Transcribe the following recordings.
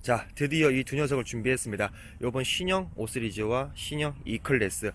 자, 드디어 이 두 녀석을 준비했습니다. 요번 신형 5 시리즈와 신형 E 클래스.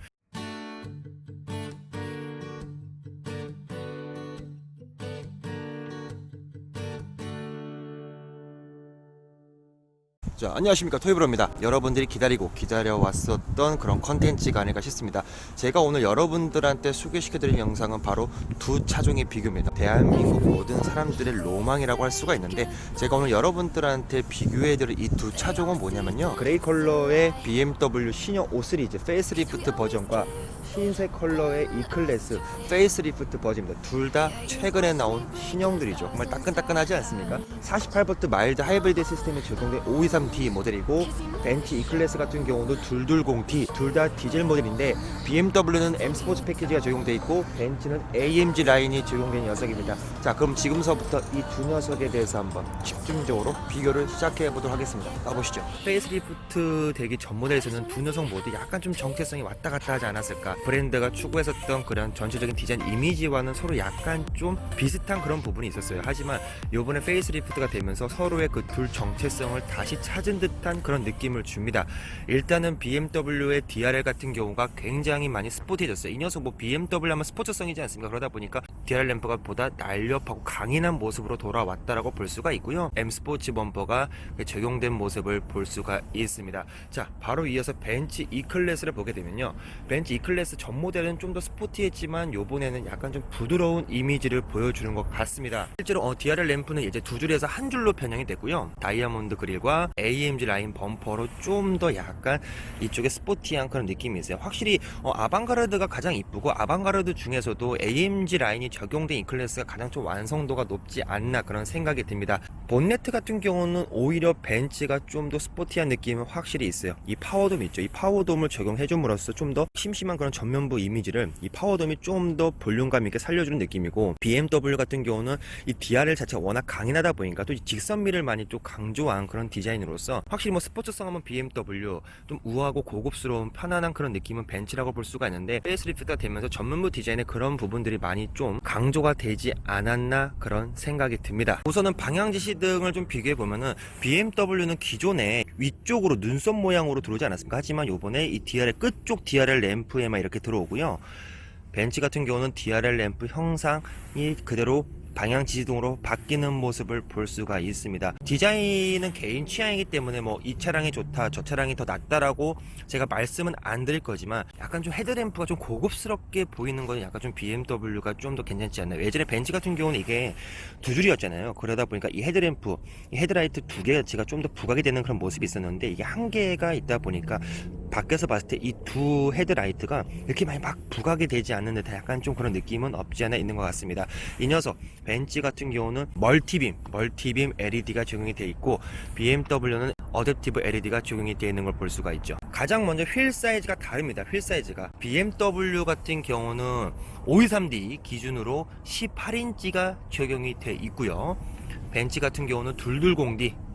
자, 안녕하십니까, 토이브로입니다. 여러분들이 기다려왔었던 그런 컨텐츠가 아닐까 싶습니다. 제가 오늘 여러분들한테 소개시켜드릴 영상은 바로 두 차종의 비교입니다. 대한민국 모든 사람들의 로망이라고 할 수가 있는데, 제가 오늘 여러분들한테 비교해드릴 이 두 차종은 뭐냐면요, 그레이 컬러의 BMW 신형 5 시리즈 페이스리프트 버전과 흰색 컬러의 E 클래스 페이스리프트 버전입니다. 둘 다 최근에 나온 신형들이죠. 정말 따끈따끈하지 않습니까? 48V 마일드 하이브리드 시스템이 적용된 523D 모델이고, 벤츠 E 클래스 같은 경우도 220D 둘 다 디젤 모델인데, BMW는 M 스포츠 패키지가 적용되어 있고 벤츠는 AMG 라인이 적용된 녀석입니다. 자, 그럼 지금서부터 이 두 녀석에 대해서 한번 집중적으로 비교를 시작해 보도록 하겠습니다. 가보시죠. 페이스리프트 되기 전 모델에서는 두 녀석 모두 약간 좀 정체성이 왔다 갔다 하지 않았을까. 브랜드가 추구했었던 그런 전체적인 디자인 이미지와는 서로 약간 좀 비슷한 그런 부분이 있었어요. 하지만 요번에 페이스리프트가 되면서 서로의 그 둘 정체성을 다시 찾은 듯한 그런 느낌을 줍니다. 일단은 BMW의 DRL 같은 경우가 굉장히 많이 스포티해졌어요. 이 녀석 뭐 BMW 하면 스포츠성이지 않습니까? 그러다 보니까 DRL 램프가 보다 날렵하고 강인한 모습으로 돌아왔다라고 볼 수가 있고요. M 스포츠 범퍼가 적용된 모습을 볼 수가 있습니다. 자, 바로 이어서 벤츠 E 클래스를 보게 되면요, 벤츠 E 클래스 전 모델은 좀 더 스포티했지만 요번에는 약간 좀 부드러운 이미지를 보여주는 것 같습니다. 실제로 DRL 램프는 이제 두 줄에서 한 줄로 변형이 됐고요. 다이아몬드 그릴과 AMG 라인 범퍼로 좀 더 약간 이쪽에 스포티한 그런 느낌이 있어요. 확실히 아방가르드가 가장 이쁘고, 아방가르드 중에서도 AMG 라인이 적용된 E 클래스가 가장 좀 완성도가 높지 않나 그런 생각이 듭니다. 본네트 같은 경우는 오히려 벤츠가 좀 더 스포티한 느낌은 확실히 있어요. 이 파워돔 있죠. 이 파워돔을 적용해줌으로써 좀 더 심심한 그런 전면부 이미지를 이 파워돔이 좀 더 볼륨감 있게 살려주는 느낌이고, BMW 같은 경우는 이 DRL 자체가 워낙 강인하다 보니까 또 이 직선미를 많이 또 강조한 그런 디자인으로서 확실히 뭐 스포츠성 하면 BMW, 좀 우아하고 고급스러운 편안한 그런 느낌은 벤츠라고 볼 수가 있는데, 페이스리프트가 되면서 전면부 디자인의 그런 부분들이 많이 좀 강조가 되지 않았나 그런 생각이 듭니다. 우선은 방향지 시등을 좀 비교해 보면은 BMW는 기존에 위쪽으로 눈썹 모양으로 들어오지 않았습니까? 하지만 요번에 이 DRL 끝쪽 DRL 램프에만 이렇게 들어오고요. 벤츠 같은 경우는 DRL 램프 형상이 그대로 방향 지시등으로 바뀌는 모습을 볼 수가 있습니다. 디자인은 개인 취향이기 때문에 뭐 이 차량이 좋다, 저 차량이 더 낫다라고 제가 말씀은 안 드릴 거지만, 약간 좀 헤드램프가 좀 고급스럽게 보이는 건 약간 좀 BMW가 좀 더 괜찮지 않나요? 예전에 벤츠 같은 경우는 이게 두 줄이었잖아요. 그러다 보니까 이 헤드램프, 이 헤드라이트 두 개가 좀 더 부각이 되는 그런 모습이 있었는데, 이게 한 개가 있다 보니까 밖에서 봤을 때 이 두 헤드라이트가 이렇게 많이 막 부각이 되지 않는 듯한 약간 좀 그런 느낌은 없지 않아 있는 것 같습니다. 이 녀석 벤츠 같은 경우는 멀티빔 LED가 적용이 되어 있고, BMW는 어댑티브 LED가 적용이 되어 있는 걸 볼 수가 있죠. 가장 먼저 휠 사이즈가 다릅니다. 휠 사이즈가 BMW 같은 경우는 523D 기준으로 18인치가 적용이 되어 있고요. 벤츠 같은 경우는 220D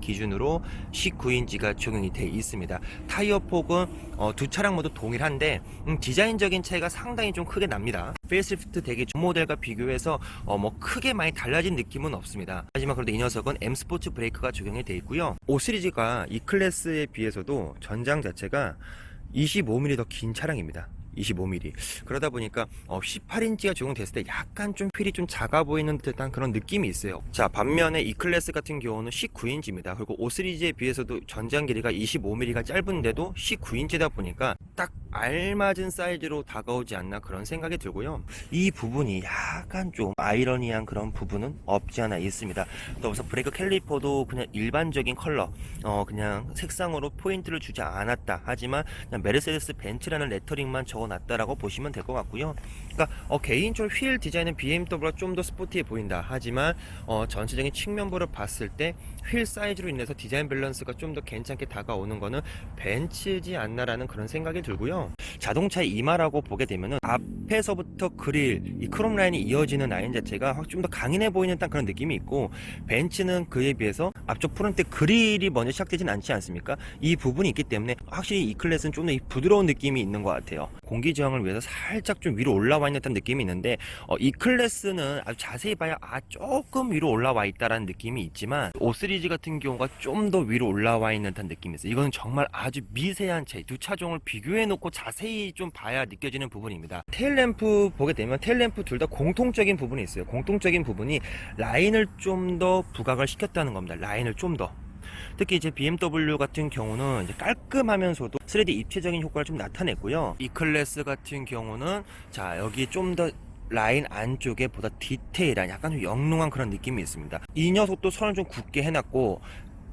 기준으로 19인치가 적용이 되어 있습니다. 타이어 폭은 두 차량 모두 동일한데 디자인적인 차이가 상당히 좀 크게 납니다. 페이스리프트 되기 전 모델과 비교해서 뭐 크게 많이 달라진 느낌은 없습니다. 하지만 그래도 이 녀석은 M 스포츠 브레이크가 적용이 되어 있고요. 5 시리즈가 E 클래스에 비해서도 전장 자체가 25mm 더 긴 차량입니다. 25mm. 그러다 보니까 18인치가 적용됐을 때 약간 좀 휠이 좀 작아 보이는 듯한 그런 느낌이 있어요. 자, 반면에 E 클래스 같은 경우는 19인치입니다. 그리고 5 시리즈에 비해서도 전장 길이가 25mm가 짧은데도 19인치다 보니까 딱 알맞은 사이즈로 다가오지 않나 그런 생각이 들고요. 이 부분이 약간 좀 아이러니한 그런 부분은 없지 않아 있습니다. 또 우선 브레이크 캘리퍼도 그냥 일반적인 컬러, 그냥 색상으로 포인트를 주지 않았다. 하지만 그냥 메르세데스 벤츠라는 레터링만 적어놨다라고 보시면 될 것 같고요. 그러니까 개인적으로 휠 디자인은 BMW가 좀 더 스포티해 보인다. 하지만 전체적인 측면부를 봤을 때 휠 사이즈로 인해서 디자인 밸런스가 좀 더 괜찮게 다가오는 거는 벤츠지 않나라는 그런 생각이 들고요. 자동차의 이마라고 보게 되면은 앞에서부터 그릴 이 크롬 라인이 이어지는 라인 자체가 좀 더 강인해 보이는 딱 그런 느낌이 있고, 벤츠는 그에 비해서 앞쪽 프론트 그릴이 먼저 시작되진 않지 않습니까? 이 부분이 있기 때문에 확실히 이 클래스는 좀 더 부드러운 느낌이 있는 것 같아요. 공기 저항을 위해서 살짝 좀 위로 올라와 있는 듯한 느낌이 있는데, 이 클래스는 아주 자세히 봐야 조금 위로 올라와 있다라는 느낌이 있지만, 5 시리즈 같은 경우가 좀 더 위로 올라와 있는 듯한 느낌이 있어요. 이거는 정말 아주 미세한 차이, 두 차종을 비교해 놓고 자세히 좀 봐야 느껴지는 부분입니다. 테일램프 보게 되면 테일램프 둘 다 공통적인 부분이 있어요. 공통적인 부분이 라인을 좀 더 부각을 시켰다는 겁니다. 라인을 좀 더. 특히 이제 BMW 같은 경우는 이제 깔끔하면서도 3D 입체적인 효과를 좀 나타냈고요. 이 클래스 같은 경우는 자, 여기 좀 더 라인 안쪽에 보다 디테일한 약간 좀 영롱한 그런 느낌이 있습니다. 이 녀석도 선을 좀 굳게 해놨고,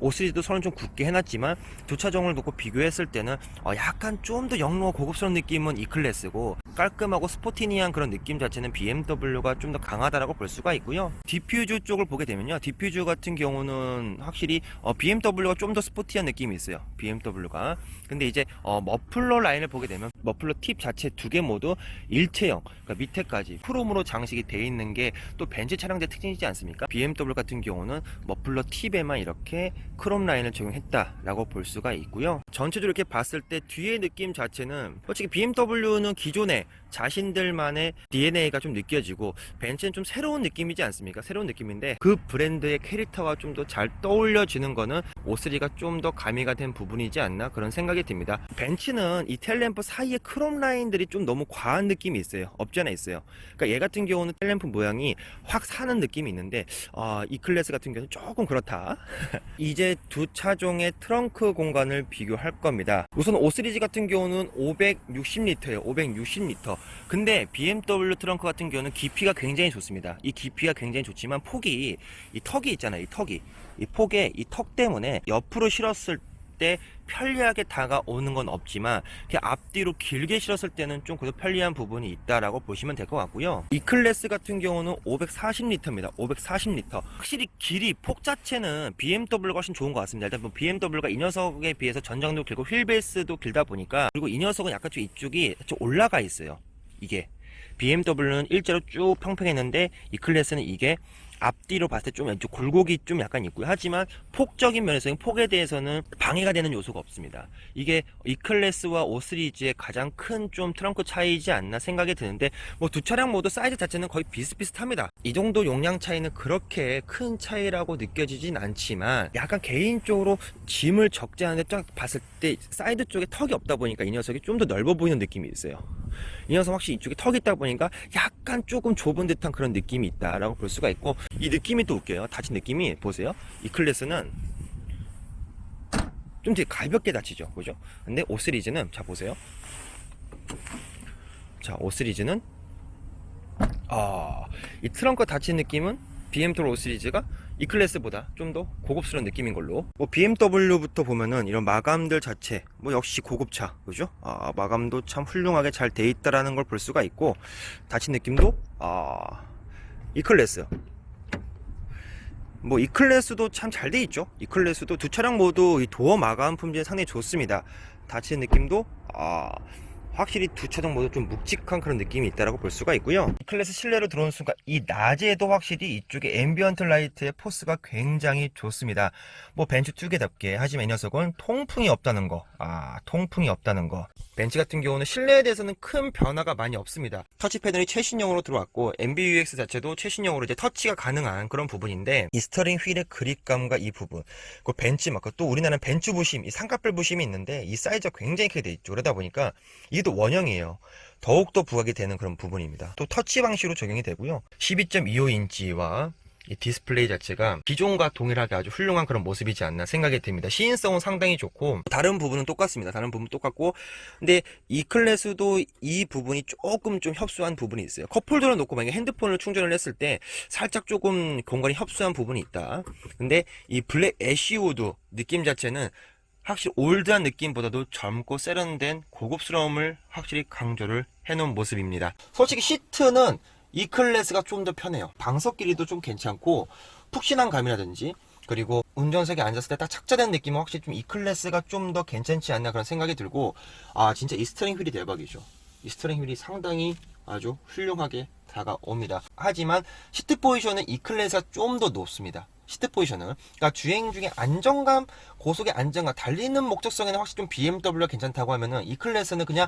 5 시리즈도 선을 좀 굳게 해놨지만, 두 차종을 놓고 비교했을 때는 약간 좀 더 영롱하고 고급스러운 느낌은 이 클래스고, 깔끔하고 스포티니한 그런 느낌 자체는 BMW가 좀 더 강하다라고 볼 수가 있고요. 디퓨즈 쪽을 보게 되면요, 디퓨즈 같은 경우는 확실히 BMW가 좀 더 스포티한 느낌이 있어요. BMW가. 근데 이제 머플러 라인을 보게 되면 머플러 팁 자체 두 개 모두 일체형, 그러니까 밑에까지 크롬으로 장식이 되어 있는 게 또 벤츠 차량의 특징이지 않습니까? BMW 같은 경우는 머플러 팁에만 이렇게 크롬 라인을 적용했다라고 볼 수가 있고요. 전체적으로 이렇게 봤을 때 뒤의 느낌 자체는 솔직히 BMW는 기존에 자신들만의 DNA가 좀 느껴지고, 벤츠는 좀 새로운 느낌이지 않습니까? 새로운 느낌인데 그 브랜드의 캐릭터와 좀 더 잘 떠올려지는 거는 5-3가 좀 더 가미가 된 부분이지 않나, 그런 생각이 듭니다. 벤츠는 이 텔램프 사이에 크롬 라인들이 좀 너무 과한 느낌이 있어요. 없지 않아 있어요. 그러니까 얘 같은 경우는 텔램프 모양이 확 사는 느낌이 있는데, 이 클래스 같은 경우는 조금 그렇다. 이제 두 차종의 트렁크 공간을 비교할 겁니다. 우선 5 시리즈 같은 경우는 560리터예요. 560리터. 근데 BMW 트렁크 같은 경우는 깊이가 굉장히 좋습니다. 이 깊이가 굉장히 좋지만 폭이, 이 턱이 있잖아요. 이 턱이, 이 폭에 이 턱 때문에 옆으로 실었을 때 편리하게 다가오는 건 없지만, 앞뒤로 길게 실었을 때는 좀 그래도 편리한 부분이 있다라고 보시면 될 것 같고요. 이 클래스 같은 경우는 540리터입니다. 540리터. 확실히 길이, 폭 자체는 BMW가 훨씬 좋은 것 같습니다. 일단 BMW가 이 녀석에 비해서 전장도 길고 휠베이스도 길다 보니까, 그리고 이 녀석은 약간 좀 이쪽이 좀 올라가 있어요. 이게 BMW는 일자로 쭉 평평했는데, 이 클래스는 이게 앞뒤로 봤을 때 좀 왼쪽 굴곡이 좀 약간 있고요. 하지만 폭적인 면에서는, 폭에 대해서는 방해가 되는 요소가 없습니다. 이게 E 클래스와 5 시리즈의 가장 큰 좀 트렁크 차이지 않나 생각이 드는데, 뭐 두 차량 모두 사이즈 자체는 거의 비슷비슷합니다. 이 정도 용량 차이는 그렇게 큰 차이라고 느껴지진 않지만, 약간 개인적으로 짐을 적지 않은데 딱 봤을 때 사이드 쪽에 턱이 없다 보니까 이 녀석이 좀 더 넓어 보이는 느낌이 있어요. 이 녀석 확실히 이쪽에 턱이 있다 보니까 약간 조금 좁은 듯한 그런 느낌이 있다라고 볼 수가 있고, 이 느낌이 또 웃겨요. 닫힌 느낌이 보세요. 이 클래스는 좀 되게 가볍게 닫히죠, 그죠? 근데 5 시리즈는, 자 보세요. 자, 5 시리즈는 이 트렁크 닫힌 느낌은 BMW 5 시리즈가 이 클래스보다 좀 더 고급스러운 느낌인 걸로. 뭐 BMW부터 보면은 이런 마감들 자체 뭐 역시 고급차, 그죠? 마감도 참 훌륭하게 잘 돼 있다라는 걸 볼 수가 있고, 닫힌 느낌도 이 클래스, 뭐 이 클래스도 참 잘 돼 있죠. 이 클래스도 두 차량 모두 이 도어 마감 품질 상당히 좋습니다. 닫힌 느낌도 확실히 두 차종 모두 좀 묵직한 그런 느낌이 있다라고 볼 수가 있고요. 이 클래스 실내로 들어오는 순간 이 낮에도 확실히 이쪽에 앰비언트 라이트의 포스가 굉장히 좋습니다. 뭐 벤츠 2개답게. 하지만 이 녀석은 통풍이 없다는 거. 통풍이 없다는 거. 벤츠 같은 경우는 실내에 대해서는 큰 변화가 많이 없습니다. 터치 패널이 최신형으로 들어왔고, MBUX 자체도 최신형으로 이제 터치가 가능한 그런 부분인데, 이 스터링 휠의 그립감과 이 부분, 그 벤츠 마크, 또 우리나라는 벤츠 부심, 이 쌍꺼풀 부심이 있는데 이 사이즈가 굉장히 크게 돼 있죠. 그러다 보니까 이게 또 원형이에요. 더욱더 부각이 되는 그런 부분입니다. 또 터치 방식으로 적용이 되고요. 12.25인치와 이 디스플레이 자체가 기존과 동일하게 아주 훌륭한 그런 모습이지 않나 생각이 듭니다. 시인성은 상당히 좋고, 다른 부분은 똑같습니다. 다른 부분 똑같고, 근데 이 클래스도 이 부분이 조금 좀 협소한 부분이 있어요. 컵홀더를 놓고 만약에 핸드폰을 충전을 했을 때 살짝 조금 공간이 협소한 부분이 있다. 근데 이 블랙 애쉬우드 느낌 자체는 확실히 올드한 느낌보다도 젊고 세련된 고급스러움을 확실히 강조를 해놓은 모습입니다. 솔직히 시트는 이 클래스가 좀 더 편해요. 방석 길이도 좀 괜찮고, 푹신한 감이라든지, 그리고 운전석에 앉았을 때 딱 착자된 느낌은 확실히 좀 E클래스가 좀 더 괜찮지 않나 그런 생각이 들고, 아 진짜 이 스티어링 휠이 대박이죠. 이 스티어링 휠이 상당히 아주 훌륭하게 다가옵니다. 하지만 시트 포지션은 E클래스가 좀 더 높습니다. 시트 포지션은, 그러니까 주행 중에 안정감, 고속의 안정감, 달리는 목적성에는 확실히 좀 BMW가 괜찮다고 하면은 E클래스는 그냥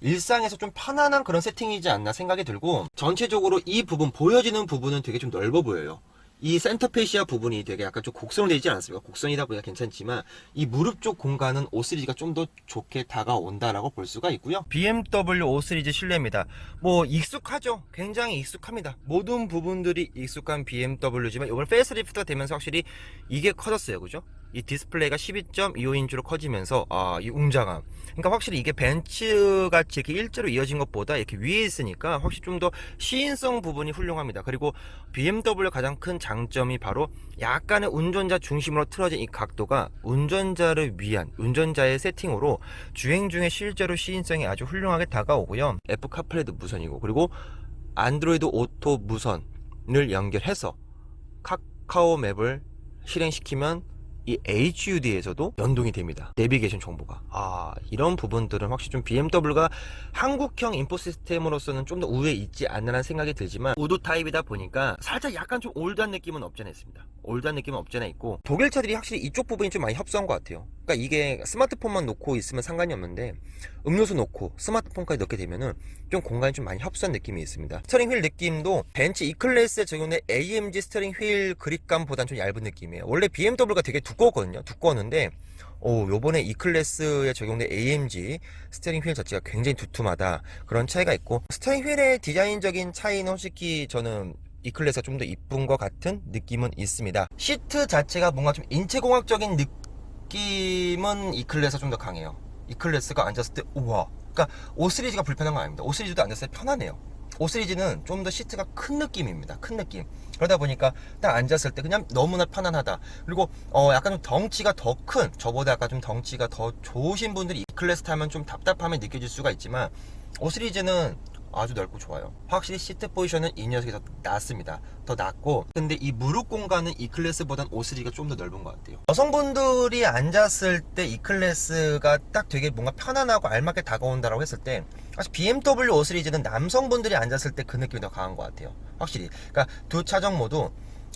일상에서 좀 편안한 그런 세팅이지 않나 생각이 들고, 전체적으로 이 부분, 보여지는 부분은 되게 좀 넓어 보여요. 이 센터페시아 부분이 되게 약간 좀 곡선으로 되지 않았습니까? 곡선이다 보니까 괜찮지만 이 무릎 쪽 공간은 5 시리즈가 좀 더 좋게 다가온다라고 볼 수가 있고요. BMW 5 시리즈 실내입니다. 뭐 익숙하죠. 굉장히 익숙합니다. 모든 부분들이 익숙한 BMW지만 이번 페이스리프트가 되면서 확실히 이게 커졌어요. 그죠? 이 디스플레이가 12.25인치로 커지면서 이 웅장함, 그러니까 확실히 이게 벤츠같이 이렇게 일자로 이어진 것보다 이렇게 위에 있으니까 확실히 좀 더 시인성 부분이 훌륭합니다. 그리고 BMW 가장 큰 장점이 바로 약간의 운전자 중심으로 틀어진 이 각도가 운전자를 위한, 운전자의 세팅으로 주행 중에 실제로 시인성이 아주 훌륭하게 다가오고요. 애플 카플레이도 무선이고, 그리고 안드로이드 오토 무선을 연결해서 카카오 맵을 실행시키면 이 HUD에서도 연동이 됩니다. 내비게이션 정보가. 이런 부분들은 확실히 좀 BMW가 한국형 인포 시스템으로서는 좀 더 우위에 있지 않나라는 생각이 들지만, 우드 타입이다 보니까 살짝 약간 좀 올드한 느낌은 없지 않아 있습니다. 올드한 느낌은 없지 않아 있고, 독일 차들이 확실히 이쪽 부분이 좀 많이 협소한 것 같아요. 그러니까 이게 스마트폰만 놓고 있으면 상관이 없는데 음료수 놓고 스마트폰까지 넣게 되면은 좀 공간이 좀 많이 협소한 느낌이 있습니다. 스티어링 휠 느낌도 벤츠 E클래스에 적용된 AMG 스티어링 휠 그립감보다는 좀 얇은 느낌이에요. 원래 BMW가 되게 두꺼웠거든요. 두꺼웠는데 요번에 E클래스에 적용된 AMG 스티어링 휠 자체가 굉장히 두툼하다, 그런 차이가 있고, 스티어링 휠의 디자인적인 차이는 솔직히 저는 E클래스가 좀 더 이쁜 것 같은 느낌은 있습니다. 시트 자체가 뭔가 좀 인체공학적인 느낌은 E클래스가 좀 더 강해요. E클래스가 앉았을 때 우와, 그러니까 5 시리즈가 불편한 건 아닙니다. 5 시리즈도 앉았을 때 편하네요. 5 시리즈는 좀 더 시트가 큰 느낌입니다. 큰 느낌. 그러다 보니까 딱 앉았을 때 그냥 너무나 편안하다. 그리고 약간 좀 덩치가 더 큰, 저보다 약간 좀 덩치가 더 좋으신 분들이 E클래스 타면 좀 답답함이 느껴질 수가 있지만 5 시리즈는 아주 넓고 좋아요. 확실히 시트 포지션은 이 녀석이 더 낫습니다. 더 낫고, 근데 이 무릎 공간은 E클래스보단 5 시리즈가 좀 더 넓은 것 같아요. 여성분들이 앉았을 때 E클래스가 딱 되게 뭔가 편안하고 알맞게 다가온다라고 했을 때, 사실 BMW 5 시리즈는 남성분들이 앉았을 때 그 느낌이 더 강한 것 같아요. 확실히. 그러니까 두 차종 모두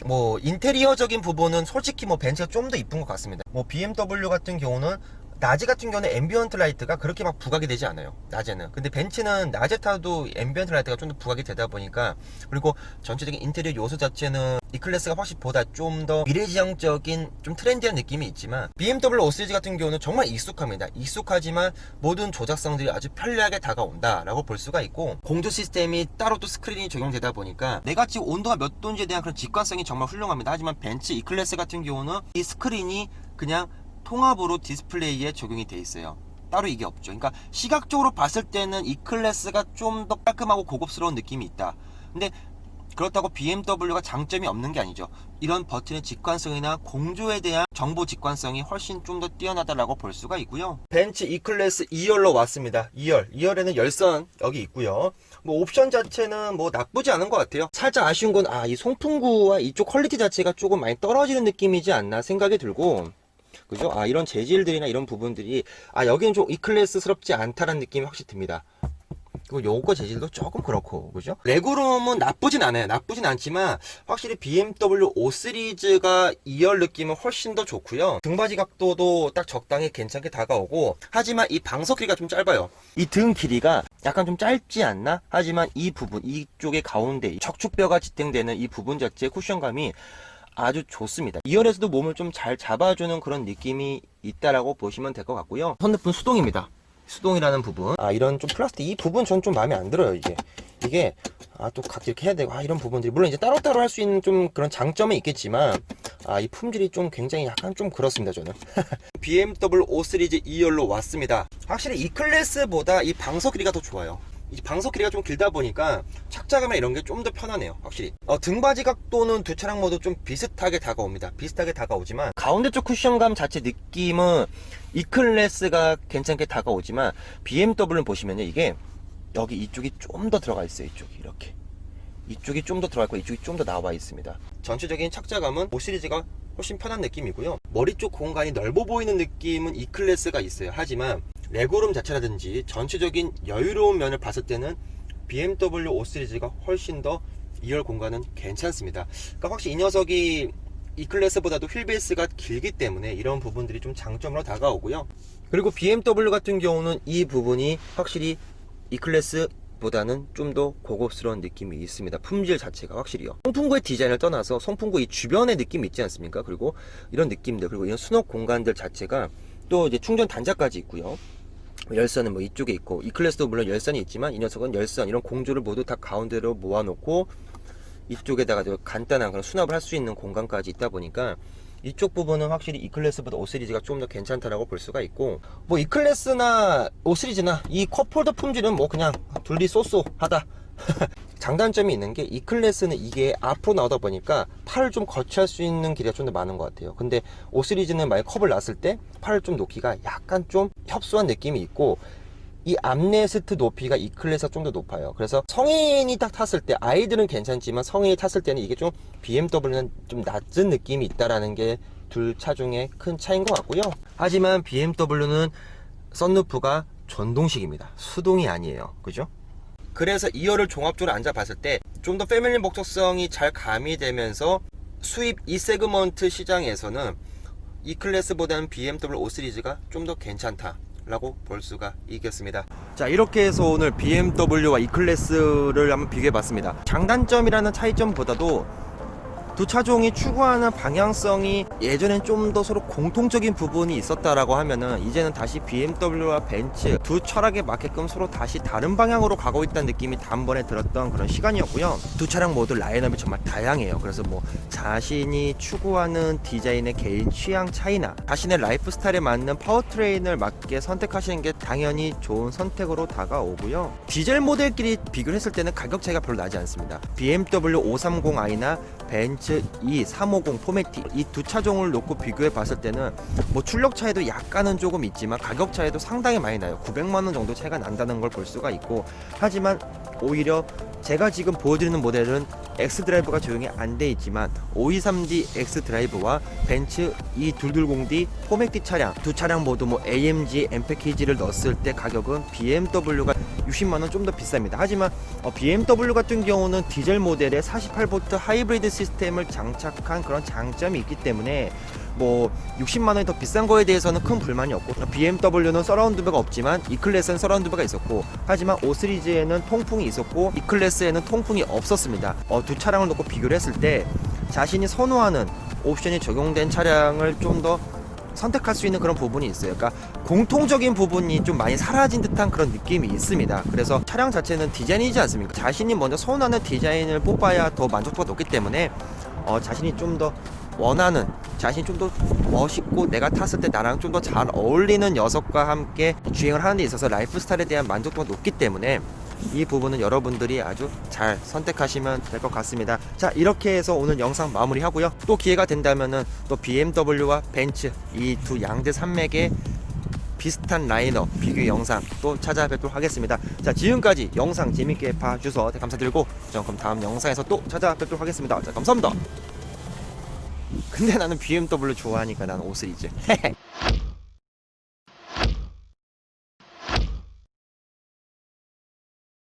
뭐 인테리어적인 부분은 솔직히 뭐 벤츠가 좀 더 이쁜 것 같습니다. 뭐 BMW 같은 경우는 낮에 같은 경우는 앰비언트 라이트가 그렇게 막 부각이 되지 않아요, 낮에는. 근데 벤츠는 낮에 타도 앰비언트 라이트가 좀 더 부각이 되다 보니까, 그리고 전체적인 인테리어 요소 자체는 E클래스가 훨씬 보다 좀 더 미래지향적인 좀 트렌디한 느낌이 있지만, BMW 5 시리즈 같은 경우는 정말 익숙합니다. 익숙하지만 모든 조작성들이 아주 편리하게 다가온다 라고 볼 수가 있고, 공조 시스템이 따로 또 스크린이 적용되다 보니까 내가 지금 온도가 몇 도인지에 대한 그런 직관성이 정말 훌륭합니다. 하지만 벤츠 E클래스 같은 경우는 이 스크린이 그냥 통합으로 디스플레이에 적용이 돼 있어요. 따로 이게 없죠. 그러니까 시각적으로 봤을 때는 E클래스가 좀 더 깔끔하고 고급스러운 느낌이 있다. 근데 그렇다고 BMW가 장점이 없는 게 아니죠. 이런 버튼의 직관성이나 공조에 대한 정보 직관성이 훨씬 좀 더 뛰어나다라고 볼 수가 있고요. 벤츠 E클래스 2열로 왔습니다. 2열에는 열선 여기 있고요. 뭐 옵션 자체는 뭐 나쁘지 않은 것 같아요. 살짝 아쉬운 건 이 송풍구와 이쪽 퀄리티 자체가 조금 많이 떨어지는 느낌이지 않나 생각이 들고, 그죠? 이런 재질들이나 이런 부분들이 여기는 좀 E클래스스럽지 않다라는 느낌이 확실히 듭니다. 그리고 요거 재질도 조금 그렇고, 그죠? 레그룸은 나쁘진 않아요. 나쁘진 않지만 확실히 BMW 5 시리즈가 2열 느낌은 훨씬 더 좋고요. 등받이 각도도 딱 적당히 괜찮게 다가오고, 하지만 이 방석 길이가 좀 짧아요. 이 등 길이가 약간 좀 짧지 않나? 하지만 이 부분, 이쪽의 가운데 척추뼈가 지탱되는 이 부분 자체의 쿠션감이 아주 좋습니다. 2열에서도 몸을 좀 잘 잡아주는 그런 느낌이 있다라고 보시면 될 것 같고요. 선루프는 수동입니다. 수동이라는 부분, 이런 좀 플라스틱 이 부분 전 좀 마음에 안 들어요. 이게 또 각기 이렇게 해야 되고, 이런 부분들이 물론 이제 따로따로 할 수 있는 좀 그런 장점은 있겠지만, 이 품질이 좀 굉장히 약간 좀 그렇습니다, 저는. BMW 5 시리즈 2열로 왔습니다. 확실히 E클래스보다 이 방석 길이가 더 좋아요. 이 방석 길이가 좀 길다 보니까 착자감이나 이런 게 좀 더 편하네요, 확실히. 등받이 각도는 두 차량 모두 좀 비슷하게 다가옵니다. 비슷하게 다가오지만 가운데 쪽 쿠션감 자체 느낌은 E클래스가 괜찮게 다가오지만, BMW는 보시면요, 이게 여기 이쪽이 좀 더 들어가 있어요. 이쪽이 좀 더 들어가 있고 이쪽이 좀 더 나와 있습니다. 전체적인 착자감은 5 시리즈가 훨씬 편한 느낌이고요. 머리 쪽 공간이 넓어 보이는 느낌은 E클래스가 있어요. 하지만 레그룸 자체라든지 전체적인 여유로운 면을 봤을 때는 BMW 5 시리즈가 훨씬 더 2열 공간은 괜찮습니다. 그러니까 확실히 이 녀석이 E클래스보다도 휠베이스가 길기 때문에 이런 부분들이 좀 장점으로 다가오고요. 그리고 BMW 같은 경우는 이 부분이 확실히 E클래스 보다는 좀 더 고급스러운 느낌이 있습니다. 품질 자체가 확실히요. 송풍구의 디자인을 떠나서 송풍구 이 주변의 느낌이 있지 않습니까? 그리고 이런 느낌들, 그리고 이런 수납 공간들 자체가 또 이제 충전 단자까지 있고요. 열선은 뭐 이쪽에 있고, E클래스도 물론 열선이 있지만 이 녀석은 열선 이런 공조를 모두 다 가운데로 모아놓고 이쪽에다가 간단한 그런 수납을 할 수 있는 공간까지 있다 보니까 이쪽 부분은 확실히 E클래스보다 5 시리즈가 좀 더 괜찮다라고 볼 수가 있고, 뭐 E클래스나 5 시리즈나 이 컵홀더 품질은 뭐 그냥 둘리 쏘쏘하다. 장단점이 있는 게 E클래스는 이게 앞으로 나오다 보니까 팔을 좀 거치할 수 있는 길이가 좀 더 많은 것 같아요. 근데 5 시리즈는 만약 컵을 놨을 때 팔을 좀 놓기가 약간 좀 협소한 느낌이 있고, 이 암레스트 높이가 E클래스가 좀 더 높아요. 그래서 성인이 딱 탔을 때, 아이들은 괜찮지만 성인이 탔을 때는 이게 좀 BMW는 좀 낮은 느낌이 있다라는 게 둘 차 중에 큰 차이인 것 같고요. 하지만 BMW는 썬루프가 전동식입니다. 수동이 아니에요. 그죠? 그래서 2열을 종합적으로 앉아 봤을 때 좀 더 패밀리 목적성이 잘 가미되면서 수입 2세그먼트 시장에서는 E클래스보다는 BMW 5 시리즈가 좀 더 괜찮다 라고 볼 수가 있겠습니다. 자, 이렇게 해서 오늘 BMW와 E클래스를 한번 비교해 봤습니다. 장단점이라는 차이점보다도 두 차종이 추구하는 방향성이 예전엔 좀 더 서로 공통적인 부분이 있었다라고 하면은, 이제는 다시 BMW와 벤츠 두 철학에 맞게끔 서로 다시 다른 방향으로 가고 있다는 느낌이 단번에 들었던 그런 시간이었고요. 두 차량 모두 라인업이 정말 다양해요. 그래서 뭐 자신이 추구하는 디자인의 개인 취향 차이나 자신의 라이프 스타일에 맞는 파워트레인을 맞게 선택하시는 게 당연히 좋은 선택으로 다가오고요. 디젤 모델끼리 비교를 했을 때는 가격 차이가 별로 나지 않습니다. BMW 530i나 벤츠 E350 포메티, 이 두 차종을 놓고 비교해 봤을 때는 뭐 출력 차이도 약간은 조금 있지만 가격 차이도 상당히 많이 나요. 900만원 정도 차이가 난다는 걸 볼 수가 있고, 하지만 오히려 제가 지금 보여드리는 모델은 X드라이브가 적용이 안 돼 있지만 523D X드라이브와 벤츠 E220D 포맥티 차량, 두 차량 모두 뭐 AMG M 패키지를 넣었을 때 가격은 BMW가 60만원 좀 더 비쌉니다. 하지만 BMW 같은 경우는 디젤 모델에 48V 하이브리드 시스템을 장착한 그런 장점이 있기 때문에 뭐 60만원이 더 비싼 거에 대해서는 큰 불만이 없고, BMW는 서라운드배가 없지만 E클래스는 서라운드배가 있었고, 하지만 5 시리즈에는 통풍이 있었고 E클래스에는 통풍이 없었습니다. 두 차량을 놓고 비교를 했을 때 자신이 선호하는 옵션이 적용된 차량을 좀 더 선택할 수 있는 그런 부분이 있어요. 그러니까 공통적인 부분이 좀 많이 사라진 듯한 그런 느낌이 있습니다. 그래서 차량 자체는 디자인이지 않습니까? 자신이 먼저 선호하는 디자인을 뽑아야 더 만족도가 높기 때문에 자신이 좀 더 원하는, 자신이 좀 더 멋있고 내가 탔을 때 나랑 좀 더 잘 어울리는 녀석과 함께 주행을 하는 데 있어서 라이프 스타일에 대한 만족도가 높기 때문에 이 부분은 여러분들이 아주 잘 선택하시면 될 것 같습니다. 자, 이렇게 해서 오늘 영상 마무리 하고요. 또 기회가 된다면은 또 BMW와 벤츠 이 두 양대 산맥의 비슷한 라인업 비교 영상 또 찾아뵙도록 하겠습니다. 자, 지금까지 영상 재밌게 봐주셔서 감사드리고, 그럼 다음 영상에서 또 찾아뵙도록 하겠습니다. 자, 감사합니다. 근데 나는 BMW 좋아하니까 나는 5 시리즈.